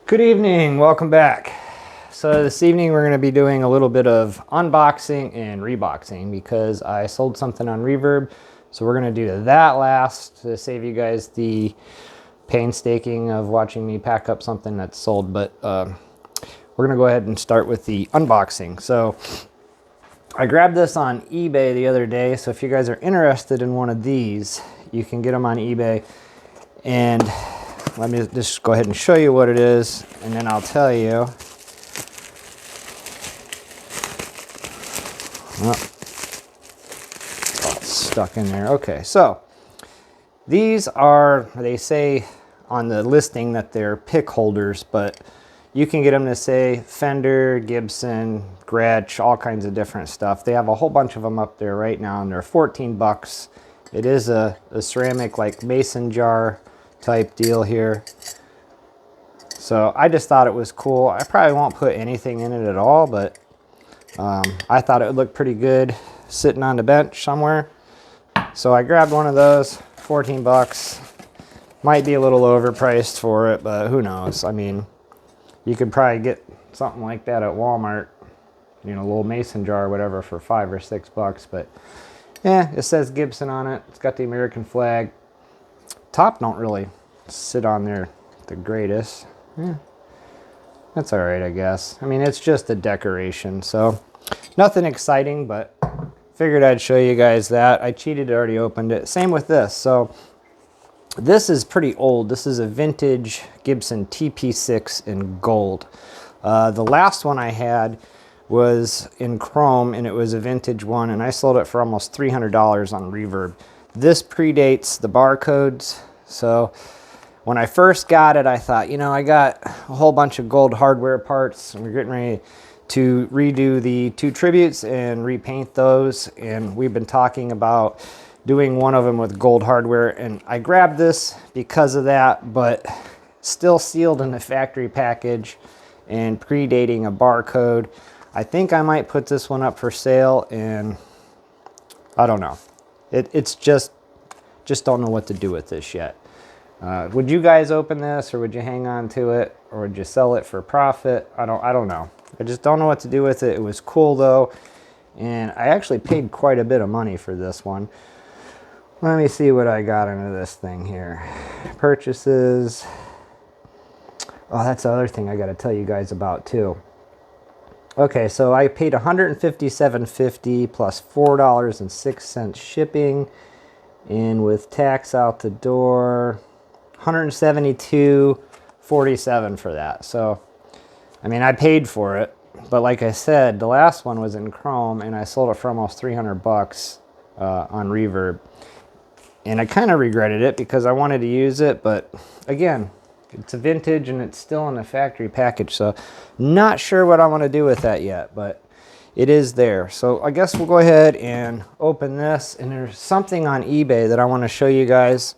Good evening, welcome back. So this evening we're going to be doing a little bit of unboxing and reboxing because I sold something on Reverb. So we're going to do that last to save you guys the painstaking of watching me pack up something that's sold. But we're going to go ahead and start with the unboxing. So I grabbed this on eBay the other day. So if you guys are interested in one of these, you can get them on eBay. And let me just go ahead and show you what it is, and then I'll tell you. Oh, it's stuck in there. Okay, so these are, they say on the listing that they're pick holders, but you can get them to say Fender, Gibson, Gretsch, all kinds of different stuff. They have a whole bunch of them up there right now, and they're 14 bucks. It is a ceramic like mason jar type deal here. So I just thought it was cool. I probably won't put anything in it at all, but I thought it would look pretty good sitting on the bench somewhere. So I grabbed one of those, 14 bucks. Might be a little overpriced for it, but who knows? I mean, you could probably get something like that at Walmart, you know, a little mason jar or whatever for 5 or 6 bucks. But yeah, it says Gibson on it. It's got the American flag. Top don't really sit on there the greatest. Yeah, that's all right, I guess. I mean, it's just a decoration, so nothing exciting, but figured I'd show you guys that. I cheated, already opened it. Same with this. So this is pretty old. This is a vintage Gibson TP6 in gold. The last one I had was in chrome, and it was a vintage one, and I sold it for almost $300 on Reverb. This predates the barcodes, so when I first got it, I thought, you know, I got a whole bunch of gold hardware parts, and we're getting ready to redo the 2 tributes and repaint those, and we've been talking about doing one of them with gold hardware, and I grabbed this because of that, but still sealed in the factory package and predating a barcode. I think I might put this one up for sale, and I don't know. It's just don't know what to do with this yet. Would you guys open this, or would you hang on to it, or would you sell it for profit? I don't know. I just don't know what to do with it. It was cool though, and I actually paid quite a bit of money for this one. Let me see what I got into this thing here. Purchases. Oh, that's the other thing I got to tell you guys about too. Okay, so I paid $157.50 plus $4.06 shipping, and with tax out the door, $172.47 for that. So, I mean, I paid for it, but like I said, the last one was in chrome, and I sold it for almost 300 bucks on Reverb, and I kind of regretted it because I wanted to use it, but again, it's a vintage and it's still in the factory package, so not sure what I want to do with that yet, but it is there. So I guess we'll go ahead and open this, and there's something on eBay that I want to show you guys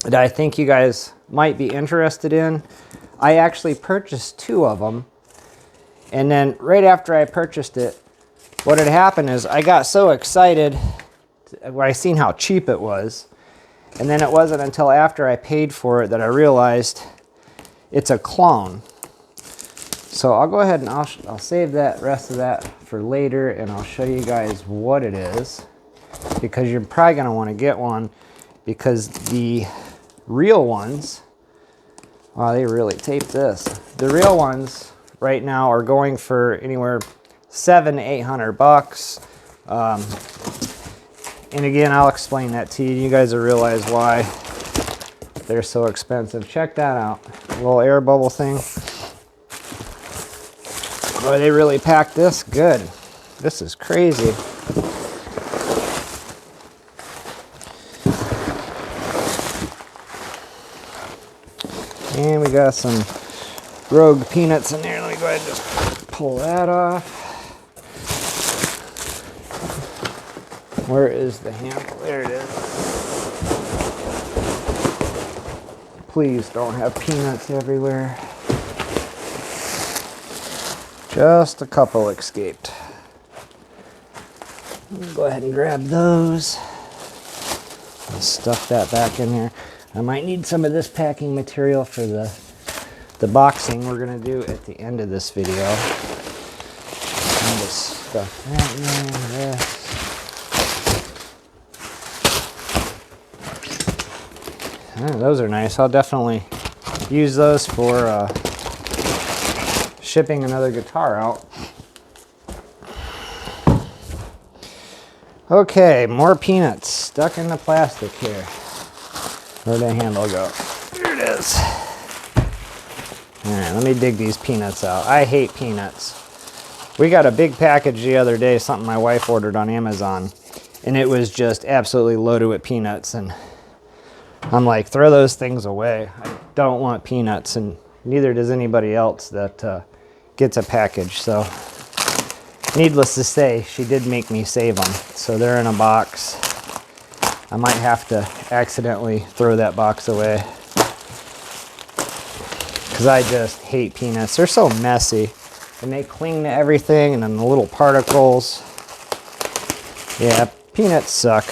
that I think you guys might be interested in. I actually purchased 2 of them, and then right after I purchased it, what had happened is I got so excited when I seen how cheap it was, and then it wasn't until after I paid for it that I realized it's a clone. So I'll go ahead and I'll save that rest of that for later, and I'll show you guys what it is, because you're probably going to want to get one, because the real ones, wow, they really taped this. The real ones right now are going for anywhere $700 to $800. And again, I'll explain that to you. You guys will realize why they're so expensive. Check that out. A little air bubble thing. Boy, they really packed this good. This is crazy. And we got some Rogue peanuts in there. Let me go ahead and just pull that off. Where is the handle? There it is. Please don't have peanuts everywhere. Just a couple escaped. Go ahead and grab those. I'll stuff that back in there. I might need some of this packing material for the The boxing we're gonna do at the end of this video. And just stuff that in this. Those are nice. I'll definitely use those for shipping another guitar out. Okay, more peanuts stuck in the plastic here. Where'd the handle go? Here it is. All right, let me dig these peanuts out. I hate peanuts. We got a big package the other day, something my wife ordered on Amazon, and it was just absolutely loaded with peanuts. And I'm like, throw those things away. I don't want peanuts, and neither does anybody else that gets a package. So needless to say, she did make me save them. So they're in a box. I might have to accidentally throw that box away because I just hate peanuts. They're so messy and they cling to everything, and then the little particles. Yeah, peanuts suck.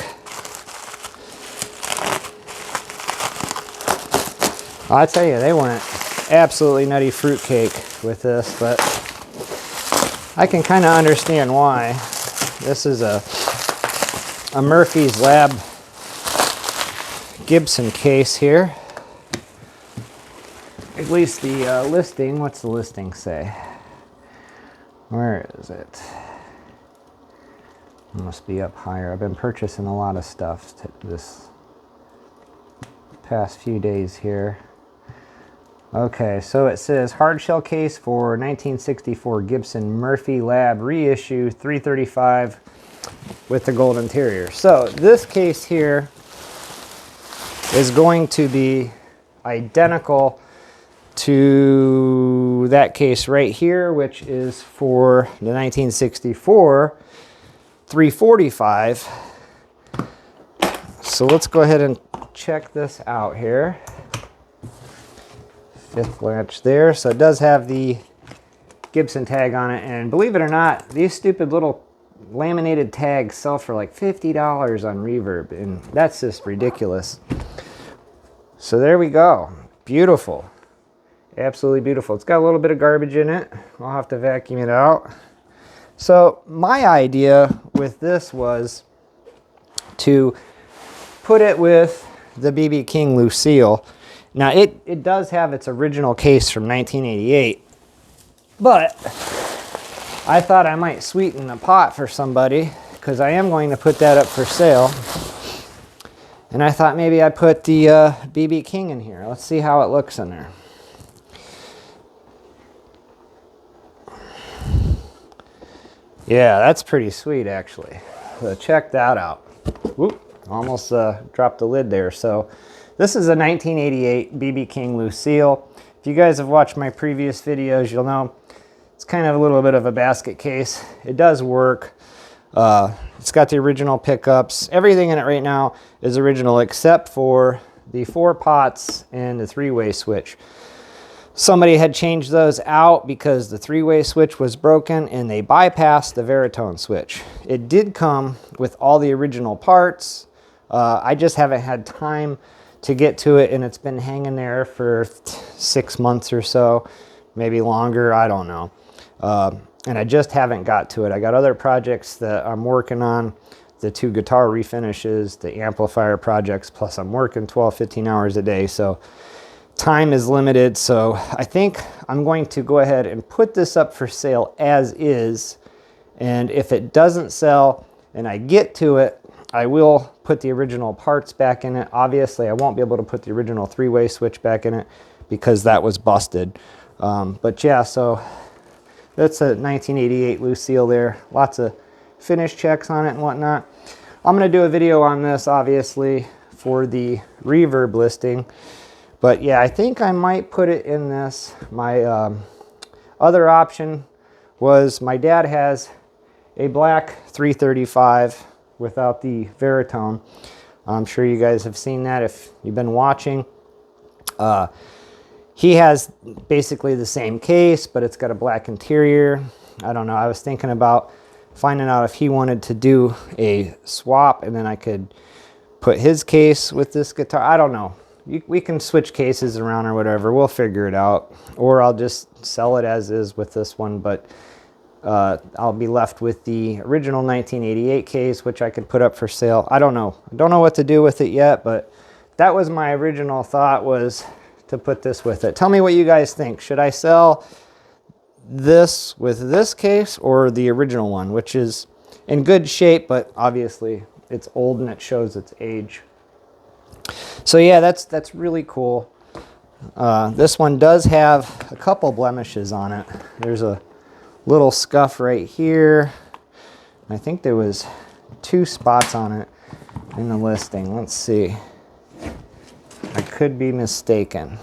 I'll tell you, they went absolutely nutty fruitcake with this, but I can kind of understand why. This is a Murphy's Lab Gibson case here. At least the listing, what's the listing say? Where is it? It must be up higher. I've been purchasing a lot of stuff this past few days here. Okay, so it says hardshell case for 1964 Gibson Murphy Lab reissue 335 with the gold interior. So this case here is going to be identical to that case right here, which is for the 1964 345. So let's go ahead and check this out here. Fifth latch there. So it does have the Gibson tag on it, and believe it or not, these stupid little laminated tags sell for like $50 on Reverb, and that's just ridiculous. So there we go. Beautiful. Absolutely beautiful. It's got a little bit of garbage in it. I'll have to vacuum it out. So my idea with this was to put it with the BB King Lucille. Now it does have its original case from 1988, but I thought I might sweeten the pot for somebody because I am going to put that up for sale. And I thought maybe I'd put the BB King in here. Let's see how it looks in there. Yeah, that's pretty sweet actually. So check that out. Whoop, almost dropped the lid there. So this is a 1988 BB King Lucille. If you guys have watched my previous videos, you'll know it's kind of a little bit of a basket case. It does work. It's got the original pickups. Everything in it right now is original except for the 4 pots and the 3-way switch. Somebody had changed those out because the 3-way switch was broken and they bypassed the Veritone switch. It did come with all the original parts. I just haven't had time to get to it, and it's been hanging there for 6 months or so, maybe longer, I don't know. And I just haven't got to it. I got other projects that I'm working on, the 2 guitar refinishes, the amplifier projects, plus I'm working 12, 15 hours a day, so time is limited. So I think I'm going to go ahead and put this up for sale as is, and if it doesn't sell and I get to it, I will put the original parts back in it. Obviously, I won't be able to put the original 3-way switch back in it because that was busted. But yeah, so that's a 1988 Lucille there. Lots of finish checks on it and whatnot. I'm going to do a video on this, obviously, for the Reverb listing. But yeah, I think I might put it in this. My other option was my dad has a black 335 without the Veritone. I'm sure you guys have seen that if you've been watching. He has basically the same case, but it's got a black interior. I don't know. I was thinking about finding out if he wanted to do a swap and then I could put his case with this guitar. I don't know. we can switch cases around or whatever. We'll figure it out. Or I'll just sell it as is with this one, but I'll be left with the original 1988 case, which I could put up for sale. I don't know. I don't know what to do with it yet, but that was my original thought, was to put this with it. Tell me what you guys think. Should I sell this with this case or the original one, which is in good shape, but obviously it's old and it shows its age. So yeah, that's really cool. This one does have a couple blemishes on it. There's a little scuff right here. I think there was 2 spots on it in the listing. Let's see. I could be mistaken.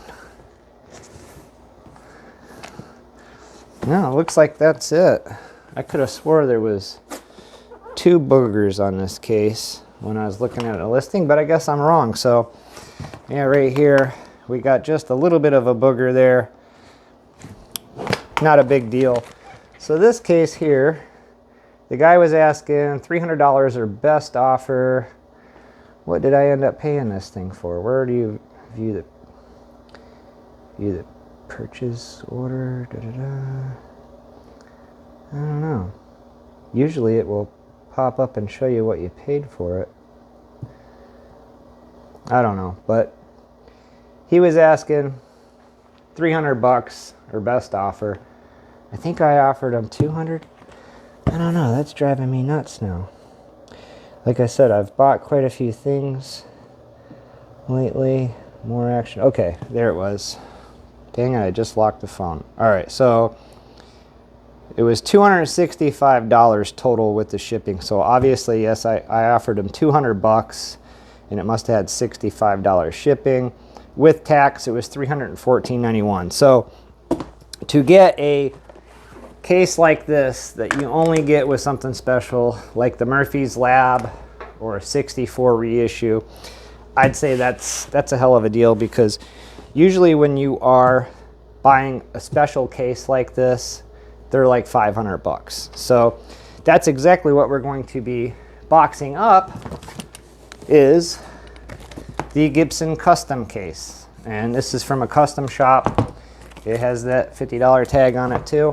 No, it looks like that's it. I could have swore there was 2 boogers on this case when I was looking at a listing, but I guess I'm wrong. So yeah, right here we got just a little bit of a booger there. Not a big deal. So this case here, the guy was asking $300 or best offer. What did I end up paying this thing for? Where do you view the purchase order? I don't know. Usually it will pop up and show you what you paid for it. I don't know, but he was asking $300 or best offer. I think I offered him $200. I don't know. That's driving me nuts now. Like I said, I've bought quite a few things lately. More action. Okay, there it was. Dang it, I just locked the phone. All right, so it was $265 total with the shipping. So obviously, yes, I offered him $200, and it must have had $65 shipping. With tax, it was $314.91. So to get a case like this that you only get with something special like the Murphy's Lab or a 64 reissue, I'd say that's a hell of a deal, because usually when you are buying a special case like this, they're like $500. So that's exactly what we're going to be boxing up, is the Gibson custom case. And this is from a custom shop. It has that $50 tag on it too.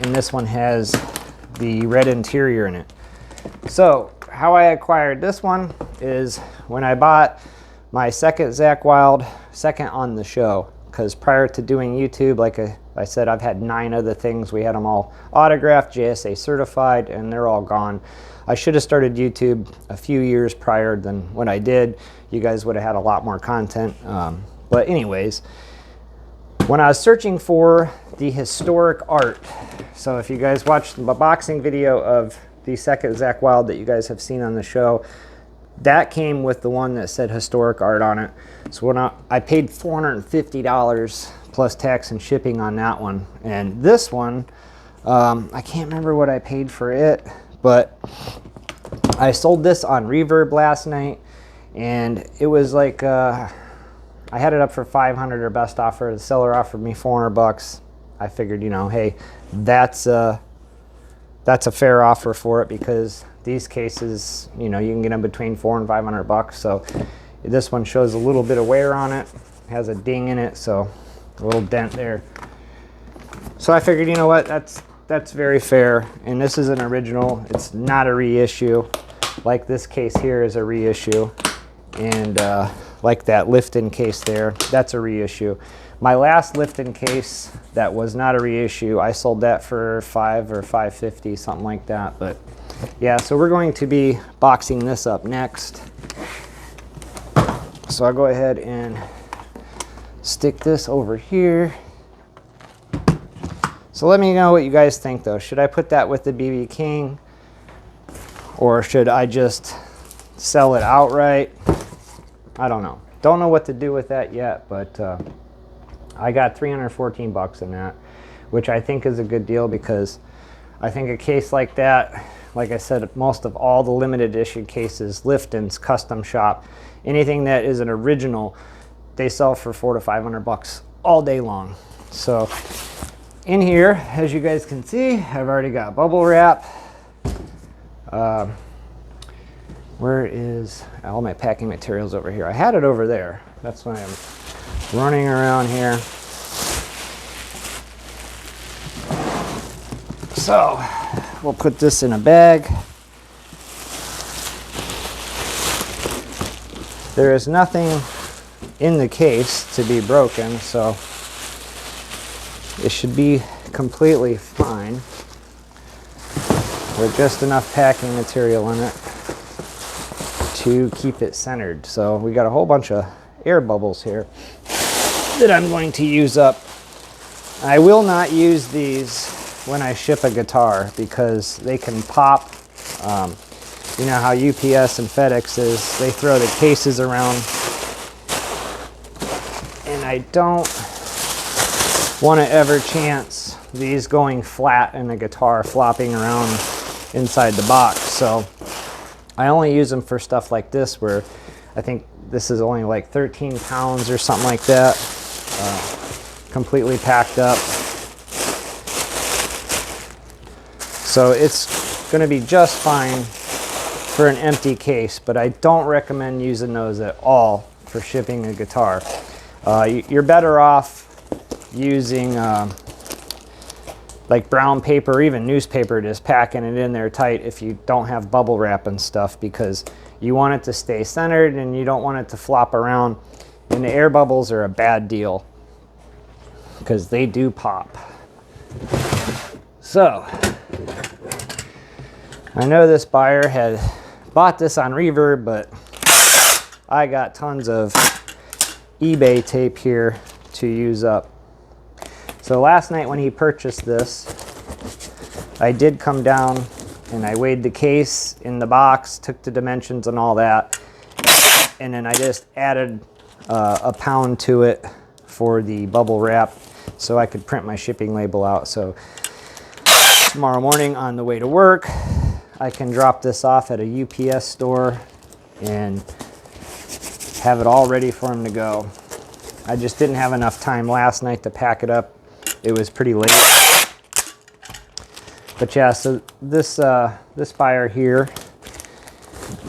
And this one has the red interior in it. So how I acquired this one is when I bought my second Zakk Wylde, second on the show, because prior to doing YouTube, like I said, I've had 9 other things. We had them all autographed, JSA certified, and they're all gone. I should have started YouTube a few years prior than when I did. You guys would have had a lot more content. But anyways, when I was searching for the historic art, so if you guys watched the boxing video of the second Zakk Wylde that you guys have seen on the show, that came with the one that said historic art on it. So when I paid $450 plus tax and shipping on that one. And this one, I can't remember what I paid for it, but I sold this on Reverb last night, and it was like I had it up for $500 or best offer. The seller offered me $400. I figured, you know, hey, that's a fair offer for it, because these cases, you know, you can get them between $400 and $500. So this one shows a little bit of wear on it. It has a ding in it, so a little dent there. So I figured, you know what, that's very fair. And this is an original. It's not a reissue. Like this case here is a reissue. And like that Lifton case there, that's a reissue. My last Lifton case that was not a reissue, I sold that for $500 or $550, something like that. But yeah, so we're going to be boxing this up next. So I'll go ahead and stick this over here. So let me know what you guys think though. Should I put that with the BB King, or should I just sell it outright? I don't know. Don't know what to do with that yet, but I got $314 in that, which I think is a good deal, because I think a case like that, like I said, most of all the limited edition cases, Lifton's, Custom Shop, anything that is an original, they sell for $400 to $500 all day long. So in here, as you guys can see, I've already got bubble wrap. Where is all my packing materials? Over here. I had it over there. That's why I'm running around here. So we'll put this in a bag. There is nothing in the case to be broken, so it should be completely fine. There's just enough packing material in it to keep it centered. So we got a whole bunch of air bubbles here that I'm going to use up. I will not use these when I ship a guitar because they can pop. You know how UPS and FedEx is, they throw the cases around, and I don't want to ever chance these going flat in a guitar flopping around inside the box. So I only use them for stuff like this, where I think this is only like 13 pounds or something like that, completely packed up. So it's going to be just fine for an empty case, but I don't recommend using those at all for shipping a guitar. You're better off using like brown paper or even newspaper, just packing it in there tight if you don't have bubble wrap and stuff, because you want it to stay centered and you don't want it to flop around. And the air bubbles are a bad deal because they do pop. So I know this buyer had bought this on Reverb, but I got tons of eBay tape here to use up. So last night when he purchased this, I did come down and I weighed the case in the box, took the dimensions and all that, and then I just added a pound to it for the bubble wrap so I could print my shipping label out. So tomorrow morning on the way to work, I can drop this off at a UPS store and have it all ready for him to go. I just didn't have enough time last night to pack it up. It was pretty late. But yeah, so this buyer here,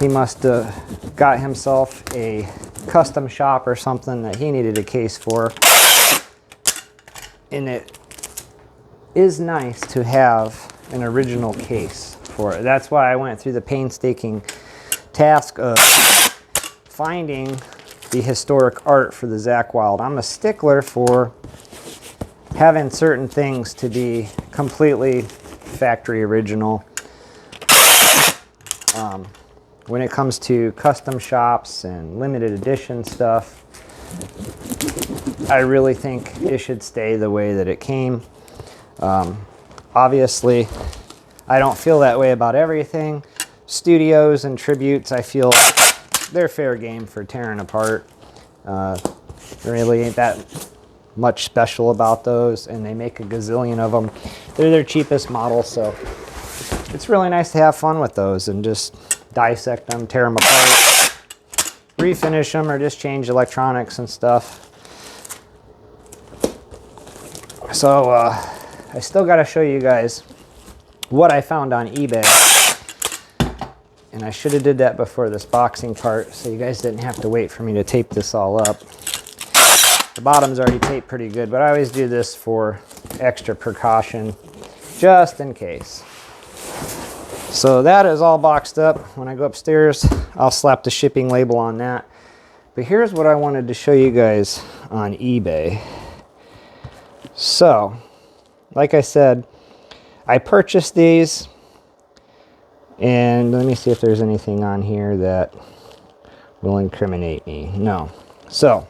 he must have got himself a custom shop or something that he needed a case for. And it is nice to have an original case for it. That's why I went through the painstaking task of finding the historic art for the Zakk Wylde. I'm a stickler for having certain things to be completely factory original. When it comes to custom shops and limited edition stuff, I really think it should stay the way that it came. Obviously, I don't feel that way about everything. Studios and tributes, I feel they're fair game for tearing apart. There really ain't that much special about those, and they make a gazillion of them. They're their cheapest model, so it's really nice to have fun with those and just dissect them, tear them apart, refinish them, or just change electronics and stuff. So I still got to show you guys what I found on eBay, and I should have did that before this boxing part so you guys didn't have to wait for me to tape this all up. The bottom's already taped pretty good, but I always do this for extra precaution just in case. So that is all boxed up. When I go upstairs, I'll slap the shipping label on that. But here's what I wanted to show you guys on eBay. So, like I said, I purchased these, and let me see if there's anything on here that will incriminate me. No. So,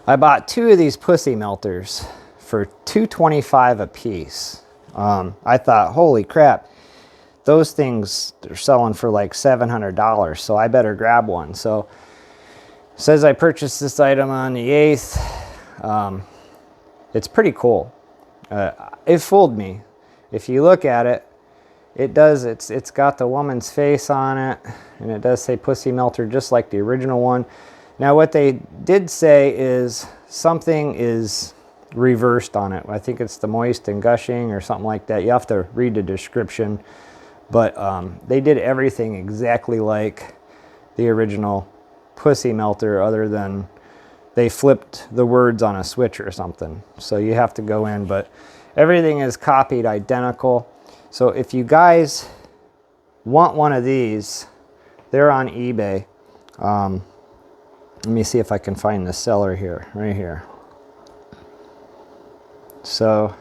I bought 2 of these pussy melters for $2.25 a piece. I thought, holy crap, those things are selling for like $700, so I better grab one. So it says I purchased this item on the 8th. It's pretty cool. It fooled me. If you look at it, it's got the woman's face on it, and it does say pussy melter just like the original one. Now what they did say is something is reversed on it. I think it's the moist and gushing or something like that. You have to read the description. But they did everything exactly like the original Pussy Melter, other than they flipped the words on a switch or something. So you have to go in, but everything is copied identical. So if you guys want one of these, they're on eBay. Let me see if I can find the seller here, right here. So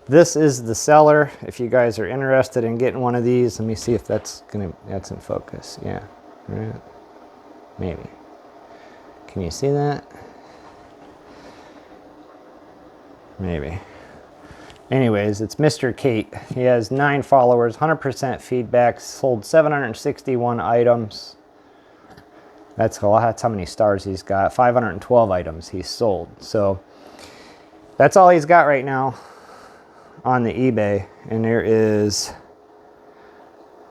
this is the seller. If you guys are interested in getting one of these, let me see if that's in focus. Yeah, right. Maybe. Can you see that? Maybe. Anyways, it's Mr. Kate. He has 9 followers, 100% feedback, sold 761 items. That's how many stars he's got. 512 items he's sold. So that's all he's got right now on the eBay. And there is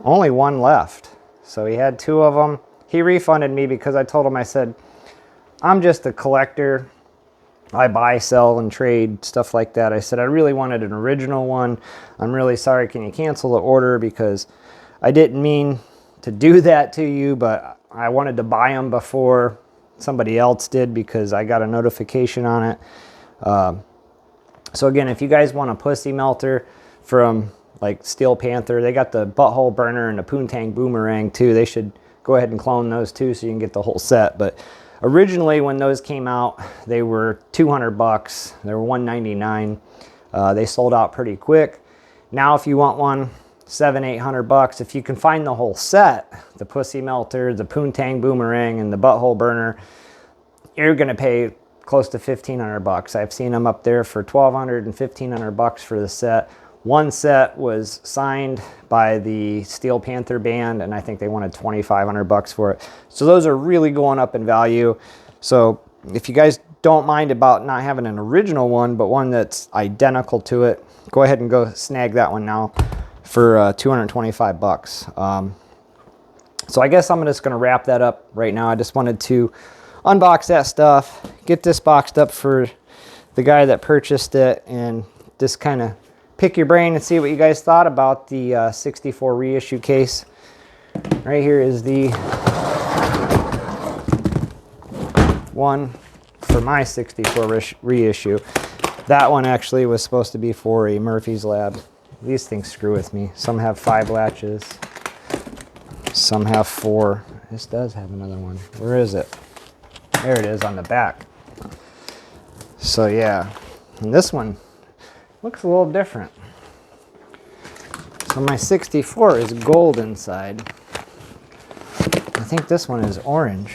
only one left. So he had 2 of them. He refunded me because I told him, I said, I'm just a collector. I buy, sell, and trade, stuff like that. I said, I really wanted an original one. I'm really sorry. Can you cancel the order? Because I didn't mean to do that to you, but I wanted to buy them before somebody else did because I got a notification on it. So again, if you guys want a Pussy Melter from like Steel Panther, they got the Butthole Burner and the Poontang Boomerang too. They should go ahead and clone those too so you can get the whole set. But originally when those came out, they were $200. They were $199. They sold out pretty quick. Now if you want one, $700-800. If you can find the whole set, the Pussy Melter, the Poontang Boomerang, and the Butthole Burner, you're gonna pay close to $1,500. I've seen them up there for $1,200 and $1,500 for the set. One set was signed by the Steel Panther band, and I think they wanted $2,500 for it. So those are really going up in value. So if you guys don't mind about not having an original one, but one that's identical to it, go ahead and go snag that one now for $225. So I guess I'm just going to wrap that up right now. I just wanted to unbox that stuff, get this boxed up for the guy that purchased it, and just kind of pick your brain and see what you guys thought about the 64 reissue case. Right here is the one for my 64 reissue. That one actually was supposed to be for a Murphy's Lab. These things screw with me. Some have 5 latches, some have 4. This does have another one. Where is it? There it is on the back. So yeah, and this one looks a little different. So my 64 is gold inside. I think this one is orange.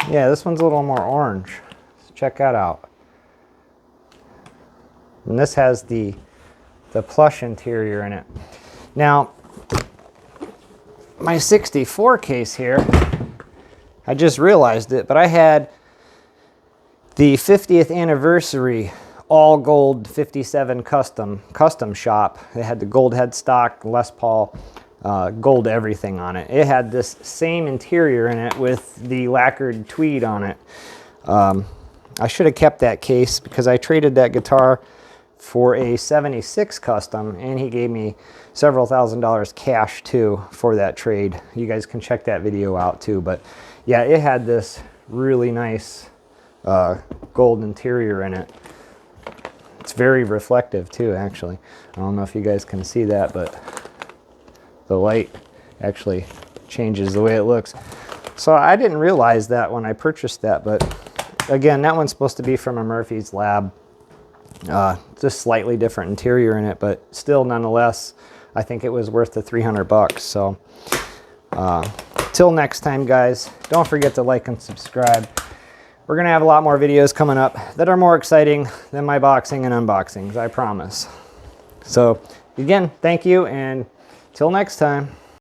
Yeah, this one's a little more orange. So check that out. And this has the plush interior in it. Now, my 64 case here, I just realized it, but I had the 50th anniversary all gold 57 custom shop. They had the gold headstock, Les Paul, gold everything on it. It had this same interior in it with the lacquered tweed on it. I should have kept that case because I traded that guitar for a 76 custom, and he gave me several $1,000s cash too for that trade. You guys can check that video out too. But yeah, it had this really nice gold interior in it. It's very reflective too, actually. I don't know if you guys can see that, but the light actually changes the way it looks. So I didn't realize that when I purchased that, but again, that one's supposed to be from a Murphy's Lab. Just slightly different interior in it, but still nonetheless, I think it was worth the $300. So till next time, guys, don't forget to like and subscribe. We're going to have a lot more videos coming up that are more exciting than my boxing and unboxings, I promise. So again, thank you, and till next time.